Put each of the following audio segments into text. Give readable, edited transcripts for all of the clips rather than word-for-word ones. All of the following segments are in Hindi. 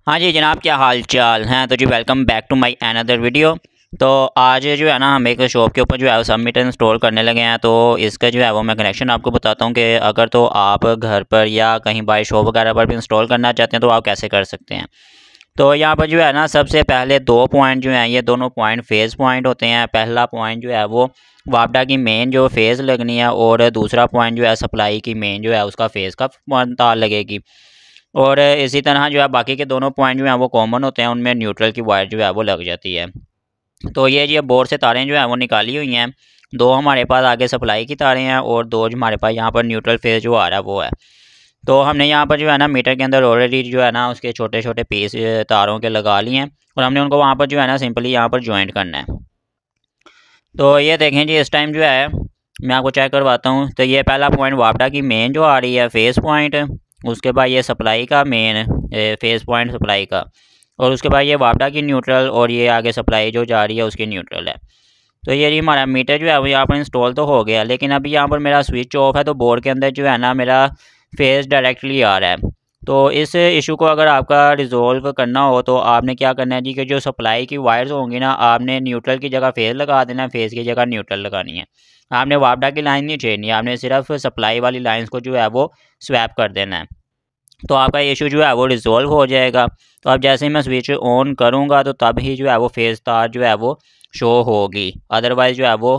हाँ जी जनाब, क्या हाल चाल हैं। तो जी welcome back to my another video. तो आज जो है ना हम एक शॉप के ऊपर जो है वो सबमिट इंस्टॉल करने लगे हैं। तो इसका जो है वो मैं कनेक्शन आपको बताता हूँ कि अगर तो आप घर पर या कहीं बाई शॉप वगैरह पर भी इंस्टॉल करना चाहते हैं तो आप कैसे कर सकते हैं। तो यहाँ पर जो है ना सबसे पहले दो पॉइंट जो हैं, ये दोनों पॉइंट फेज़ पॉइंट होते हैं। पहला पॉइंट जो है वो वापडा की मेन जो फेज़ लगनी है, और दूसरा पॉइंट जो है सप्लाई की मेन जो है उसका फेज़ का तार लगेगी। और इसी तरह जो है बाकी के दोनों पॉइंट जो हैं वो कॉमन होते हैं, उनमें न्यूट्रल की वायर जो है वो लग जाती है। तो ये बोर्ड से तारें जो हैं वो निकाली हुई हैं। दो हमारे पास आगे सप्लाई की तारें हैं और दो जो हमारे पास यहाँ पर न्यूट्रल फेज जो आ रहा है वो है। तो हमने यहाँ पर जो है ना मीटर के अंदर ऑलरेडी जो है ना उसके छोटे छोटे पीस तारों के लगा लिए हैं, और हमने उनको वहाँ पर जो है ना सिंपली यहाँ पर ज्वाइंट करना है। तो ये देखें जी, इस टाइम जो है मैं आपको चेक करवाता हूँ। तो ये पहला पॉइंट वापडा की मेन जो आ रही है फेस पॉइंट, उसके बाद ये सप्लाई का मेन फेस पॉइंट सप्लाई का, और उसके बाद ये वापडा की न्यूट्रल, और ये आगे सप्लाई जो जा रही है उसकी न्यूट्रल है। तो ये हमारा मीटर जो है वो यहाँ पर इंस्टॉल तो हो गया, लेकिन अभी यहाँ पर मेरा स्विच ऑफ है। तो बोर्ड के अंदर जो है ना मेरा फेस डायरेक्टली आ रहा है। तो इस इशू को अगर आपका रिजॉल्व करना हो तो आपने क्या करना है जी, कि जो सप्लाई की वायर्स होंगी ना, आपने न्यूट्रल की जगह फेस लगा देना है, फेस की जगह न्यूट्रल लगानी है। आपने वापडा की लाइन नहीं छेड़नी है, आपने सिर्फ सप्लाई वाली लाइंस को जो है वो स्वैप कर देना है। तो आपका इशू जो है वो रिजॉल्व हो जाएगा। तो अब जैसे ही मैं स्विच ऑन करूँगा तो तब ही जो है वो फेस तार जो है वो शो होगी, अदरवाइज़ जो है वो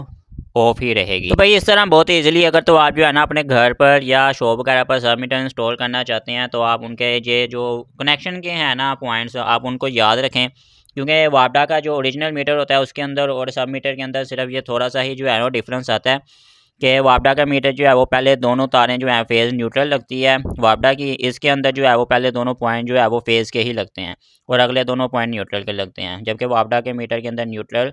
ऑफ ही रहेगी। तो भाई इस तरह बहुत ईजिली अगर तो आप जो है ना अपने घर पर या शॉप वगैरह पर सब मीटर इंस्टॉल करना चाहते हैं तो आप उनके ये जो कनेक्शन के हैं ना पॉइंट्स, आप उनको याद रखें। क्योंकि वापडा का जो ओरिजिनल मीटर होता है उसके अंदर और सब मीटर के अंदर सिर्फ ये थोड़ा सा ही जो है ना डिफरेंस आता है कि वापडा का मीटर जो है वो पहले दोनों तारें जो हैं फेज़ न्यूट्रल लगती है वापडा की। इसके अंदर जो है वो पहले दोनों पॉइंट जो है वो फेज़ के ही लगते हैं और अगले दोनों पॉइंट न्यूट्रल के लगते हैं, जबकि वापडा के मीटर के अंदर न्यूट्रल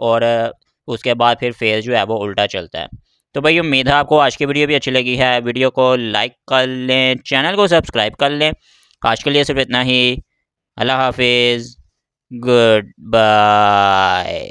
और उसके बाद फिर फेज़ जो है वो उल्टा चलता है। तो भाई उम्मीद है आपको आज की वीडियो भी अच्छी लगी है। वीडियो को लाइक कर लें, चैनल को सब्सक्राइब कर लें। आज के लिए सिर्फ इतना ही। अल्लाह हाफिज़, गुड बाय।